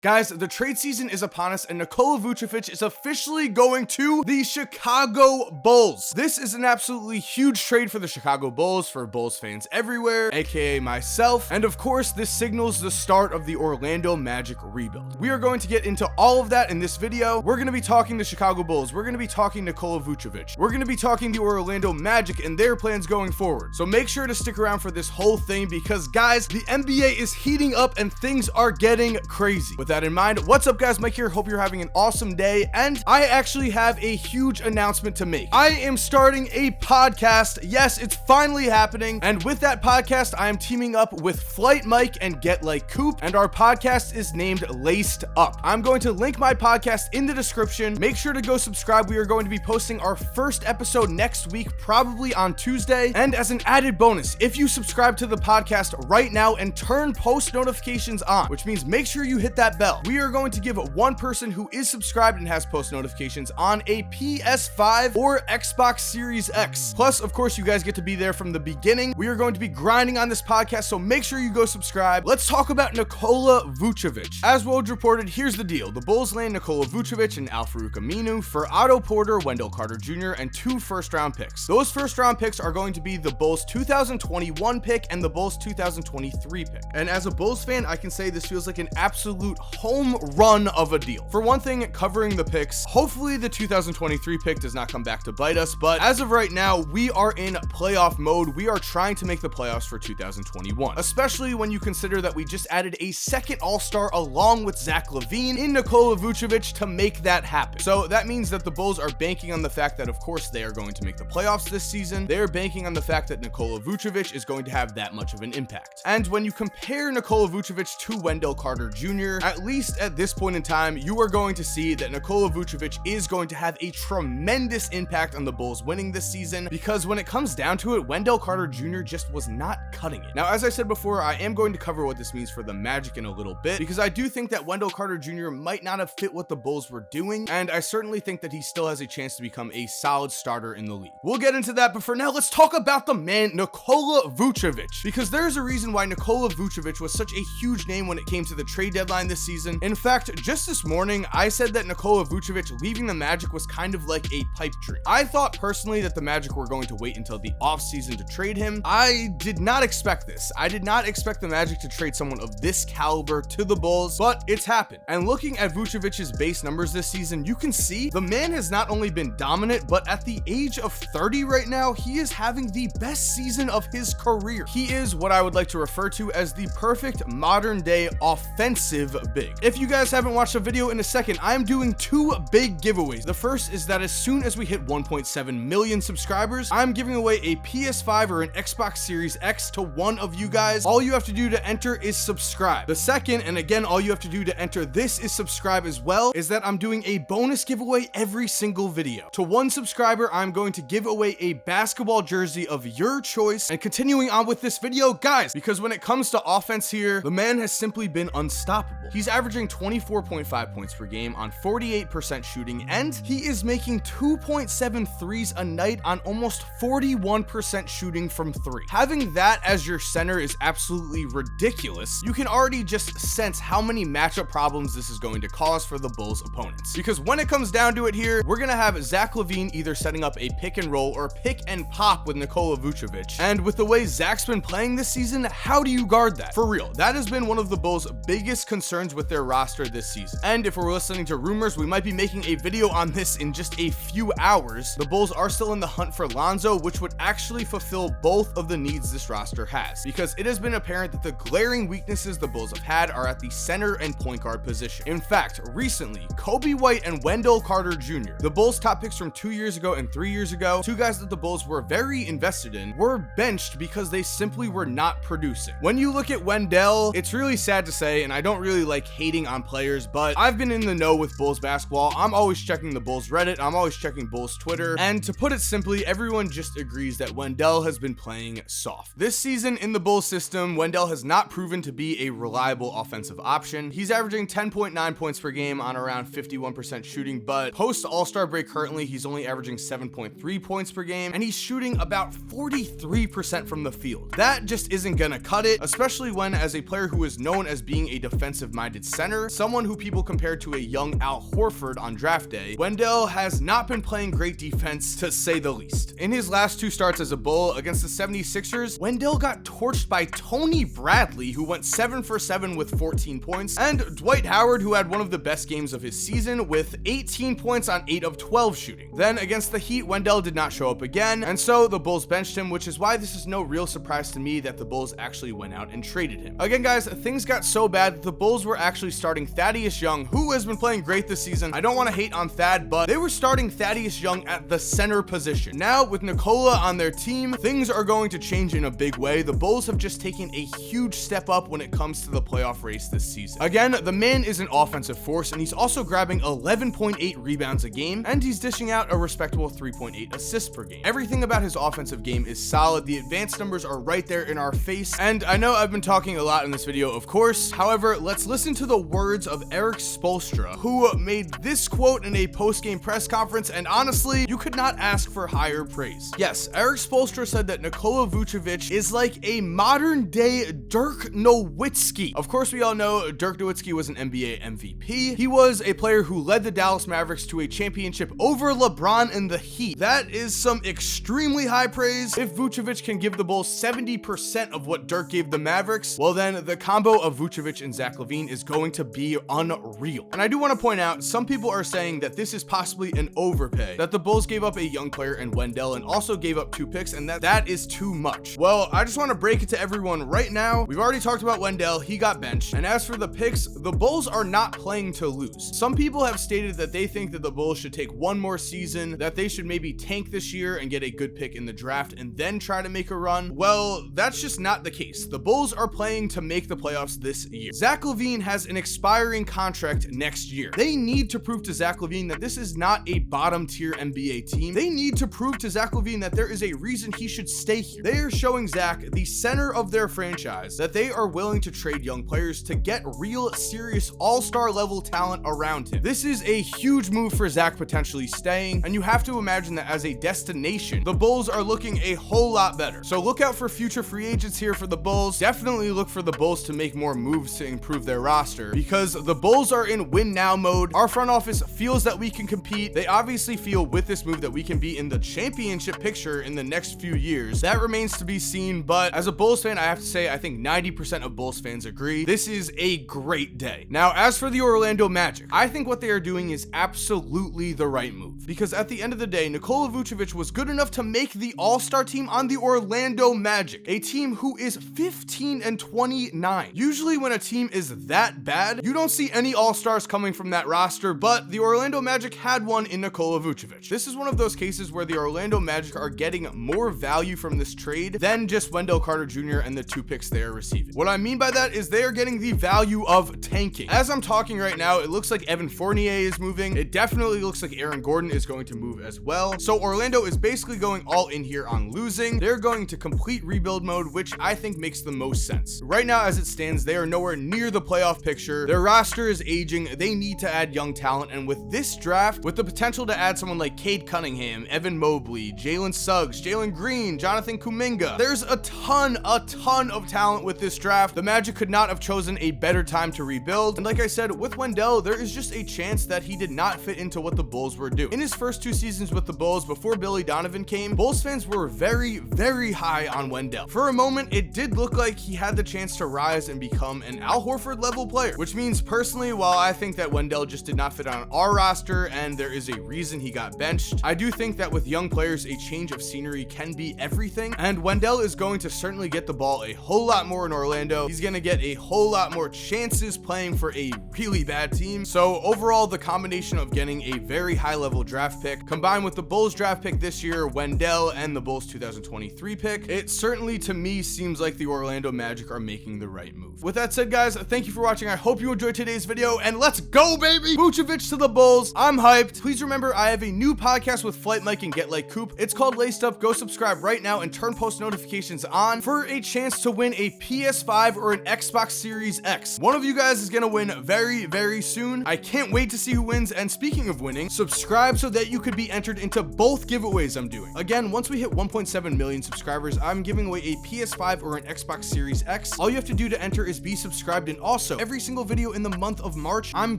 Guys, the trade season is upon us and Nikola Vucevic is officially going to the Chicago Bulls. This is an absolutely huge trade for the Chicago Bulls, for Bulls fans everywhere, aka myself, and of course this signals the start of the Orlando Magic rebuild. We are going to get into all of that in this video. We're going to be talking the Chicago Bulls, we're going to be talking Nikola Vucevic, we're going to be talking the Orlando Magic and their plans going forward. So make sure to stick around for this whole thing because guys, the NBA is heating up and things are getting crazy. With that in mind, what's up guys, Mike here, hope you're having an awesome day, and I actually have a huge announcement to make. I am starting a podcast. Yes, it's finally happening, and with that podcast I am teaming up with Flight Mike and Get Like Coop, and our podcast is named Laced Up. I'm going to link my podcast in the description. Make sure to go subscribe. We are going to be posting our first episode next week, probably on Tuesday, and as an added bonus, if you subscribe to the podcast right now and turn post notifications on, which means make sure you hit that bell, we are going to give one person who is subscribed and has post notifications on a PS5 or Xbox Series X. Plus, of course, you guys get to be there from the beginning. We are going to be grinding on this podcast, so make sure you go subscribe. Let's talk about Nikola Vucevic. As Woj reported, here's the deal. The Bulls land Nikola Vucevic and Al-Farouq Aminu for Otto Porter, Wendell Carter Jr., and 2 first-round picks. Those first-round picks are going to be the Bulls 2021 pick and the Bulls 2023 pick. And as a Bulls fan, I can say this feels like an absolute home run of a deal. For one thing, covering the picks, hopefully the 2023 pick does not come back to bite us, but as of right now, we are in playoff mode. We are trying to make the playoffs for 2021, especially when you consider that we just added a second all-star along with Zach LaVine in Nikola Vucevic to make that happen. So that means that the Bulls are banking on the fact that, of course, they are going to make the playoffs this season. They're banking on the fact that Nikola Vucevic is going to have that much of an impact. And when you compare Nikola Vucevic to Wendell Carter Jr., at least at this point in time, you are going to see that Nikola Vucevic is going to have a tremendous impact on the Bulls winning this season, because when it comes down to it, Wendell Carter Jr. just was not cutting it. Now, as I said before, I am going to cover what this means for the Magic in a little bit, because I do think that Wendell Carter Jr. might not have fit what the Bulls were doing, and I certainly think that he still has a chance to become a solid starter in the league. We'll get into that, but for now, let's talk about the man, Nikola Vucevic, because there's a reason why Nikola Vucevic was such a huge name when it came to the trade deadline this season. In fact, just this morning, I said that Nikola Vucevic leaving the Magic was kind of like a pipe dream. I thought personally that the Magic were going to wait until the offseason to trade him. I did not expect this. I did not expect the Magic to trade someone of this caliber to the Bulls, but it's happened. And looking at Vucevic's base numbers this season, you can see the man has not only been dominant, but at the age of 30 right now, he is having the best season of his career. He is what I would like to refer to as the perfect modern day offensive big. If you guys haven't watched the video in a second, I'm doing 2 big giveaways. The first is that as soon as we hit 1.7 million subscribers, I'm giving away a PS5 or an Xbox Series X to one of you guys. All you have to do to enter is subscribe. The second, and again, all you have to do to enter this is subscribe as well, is that I'm doing a bonus giveaway every single video. To one subscriber, I'm going to give away a basketball jersey of your choice. And continuing on with this video, guys, because when it comes to offense here, the man has simply been unstoppable. He's averaging 24.5 points per game on 48% shooting, and he is making 2.7 threes a night on almost 41% shooting from 3. Having that as your center is absolutely ridiculous. You can already just sense how many matchup problems this is going to cause for the Bulls opponents, because when it comes down to it here, we're gonna have Zach LaVine either setting up a pick and roll or pick and pop with Nikola Vucevic, and with the way Zach's been playing this season, how do you guard that? For real, that has been one of the Bulls' biggest concerns with their roster this season. And if we're listening to rumors, we might be making a video on this in just a few hours. The Bulls are still in the hunt for Lonzo, which would actually fulfill both of the needs this roster has, because it has been apparent that the glaring weaknesses the Bulls have had are at the center and point guard position. In fact, recently, Kobe White and Wendell Carter Jr., the Bulls' top picks from 2 years ago and 3 years ago, 2 guys that the Bulls were very invested in, were benched because they simply were not producing. When you look at Wendell, it's really sad to say, and I don't really like hating on players, but I've been in the know with Bulls basketball. I'm always checking the Bulls Reddit, I'm always checking Bulls Twitter, and to put it simply, everyone just agrees that Wendell has been playing soft. This season in the Bulls system, Wendell has not proven to be a reliable offensive option. He's averaging 10.9 points per game on around 51% shooting, but post All-Star break currently, he's only averaging 7.3 points per game, and he's shooting about 43% from the field. That just isn't gonna cut it, especially when, as a player who is known as being a defensive-minded minded center, someone who people compared to a young Al Horford on draft day, Wendell has not been playing great defense, to say the least. In his last 2 starts as a Bull against the 76ers, Wendell got torched by Tony Bradley, who went 7 for 7 with 14 points, and Dwight Howard, who had one of the best games of his season with 18 points on 8 of 12 shooting. Then against the Heat, Wendell did not show up again, and so the Bulls benched him, which is why this is no real surprise to me that the Bulls actually went out and traded him. Again, guys, things got so bad that the Bulls were actually starting Thaddeus Young, who has been playing great this season. I don't want to hate on Thad, but they were starting Thaddeus Young at the center position. Now, with Nikola on their team, things are going to change in a big way. The Bulls have just taken a huge step up when it comes to the playoff race this season. Again, the man is an offensive force, and he's also grabbing 11.8 rebounds a game, and he's dishing out a respectable 3.8 assists per game. Everything about his offensive game is solid. The advanced numbers are right there in our face, and I know I've been talking a lot in this video, of course. However, let's listen to the words of Erik Spoelstra, who made this quote in a post-game press conference, and honestly, you could not ask for higher praise. Yes, Erik Spoelstra said that Nikola Vucevic is like a modern-day Dirk Nowitzki. Of course, we all know Dirk Nowitzki was an NBA MVP. He was a player who led the Dallas Mavericks to a championship over LeBron and the Heat. That is some extremely high praise. If Vucevic can give the Bulls 70% of what Dirk gave the Mavericks, well then the combo of Vucevic and Zach LaVine is going to be unreal. And I do want to point out, some people are saying that this is possibly an overpay, that the Bulls gave up a young player in Wendell and also gave up 2 picks, and that is too much. Well, I just want to break it to everyone right now. We've already talked about Wendell, he got benched, and as for the picks, the Bulls are not playing to lose. Some people have stated that they think that the Bulls should take one more season, that they should maybe tank this year and get a good pick in the draft and then try to make a run. Well, that's just not the case. The Bulls are playing to make the playoffs this year. Zach LaVine has an expiring contract next year. They need to prove to Zach LaVine that this is not a bottom tier NBA team. They need to prove to Zach LaVine that there is a reason he should stay here. They are showing Zach, the center of their franchise, that they are willing to trade young players to get real, serious, all-star level talent around him. This is a huge move for Zach potentially staying, and you have to imagine that as a destination, the Bulls are looking a whole lot better. So look out for future free agents here for the Bulls. Definitely look for the Bulls to make more moves to improve their roster, because the Bulls are in win now mode. Our front office feels that we can compete. They obviously feel with this move that we can be in the championship picture in the next few years. That remains to be seen, but as a Bulls fan, I have to say I think 90% of Bulls fans agree this is a great day. Now, as for the Orlando Magic, I think what they are doing is absolutely the right move, because at the end of the day, Nikola Vucevic was good enough to make the All-Star team on the Orlando Magic, a team who is 15-29. Usually when a team is that bad, you don't see any All-Stars coming from that roster, but the Orlando Magic had one in Nikola Vucevic. This is one of those cases where the Orlando Magic are getting more value from this trade than just Wendell Carter Jr. and the 2 picks they are receiving. What I mean by that is they are getting the value of tanking. As I'm talking right now, it looks like Evan Fournier is moving. It definitely looks like Aaron Gordon is going to move as well. So Orlando is basically going all in here on losing. They're going to complete rebuild mode, which I think makes the most sense. Right now, as it stands, they are nowhere near the playoff picture. Their roster is aging. They need to add young talent. And with this draft, with the potential to add someone like Cade Cunningham, Evan Mobley, Jalen Suggs, Jalen Green, Jonathan Kuminga, there's a ton of talent with this draft. The Magic could not have chosen a better time to rebuild. And like I said, with Wendell, there is just a chance that he did not fit into what the Bulls were doing. In his first 2 seasons with the Bulls, before Billy Donovan came, Bulls fans were very high on Wendell. For a moment, it did look like he had the chance to rise and become an Al Horford level player, which means personally, while I think that Wendell just did not fit on our roster and there is a reason he got benched, I do think that with young players, a change of scenery can be everything, and Wendell is going to certainly get the ball a whole lot more in Orlando. He's going to get a whole lot more chances playing for a really bad team. So overall, the combination of getting a very high level draft pick combined with the Bulls draft pick this year, Wendell, and the Bulls 2023 pick, it certainly to me seems like the Orlando Magic are making the right move. With that said, guys, thank you for watching. I hope you enjoyed today's video, and let's go, baby! Vucevic to the Bulls. I'm hyped. Please remember, I have a new podcast with Flight Mike and Get Like Coop. It's called Laced Up. Go subscribe right now and turn post notifications on for a chance to win a PS5 or an Xbox Series X. One of you guys is gonna win very soon. I can't wait to see who wins, and speaking of winning, subscribe so that you could be entered into both giveaways I'm doing. Again, once we hit 1.7 million subscribers, I'm giving away a PS5 or an Xbox Series X. All you have to do to enter is be subscribed, and also every single video in the month of March, I'm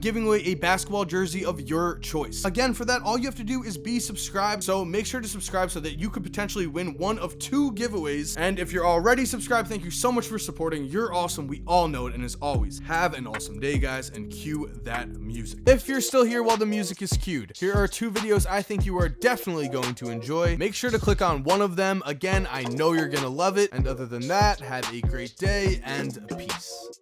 giving away a basketball jersey of your choice. Again, for that, all you have to do is be subscribed, so make sure to subscribe so that you could potentially win one of 2 giveaways. And if you're already subscribed, thank you so much for supporting. You're awesome. We all know it. And as always, have an awesome day, guys, and cue that music. If you're still here while the music is cued, here are 2 videos I think you are definitely going to enjoy. Make sure to click on one of them. Again, I know you're gonna love it. And other than that, have a great day and peace.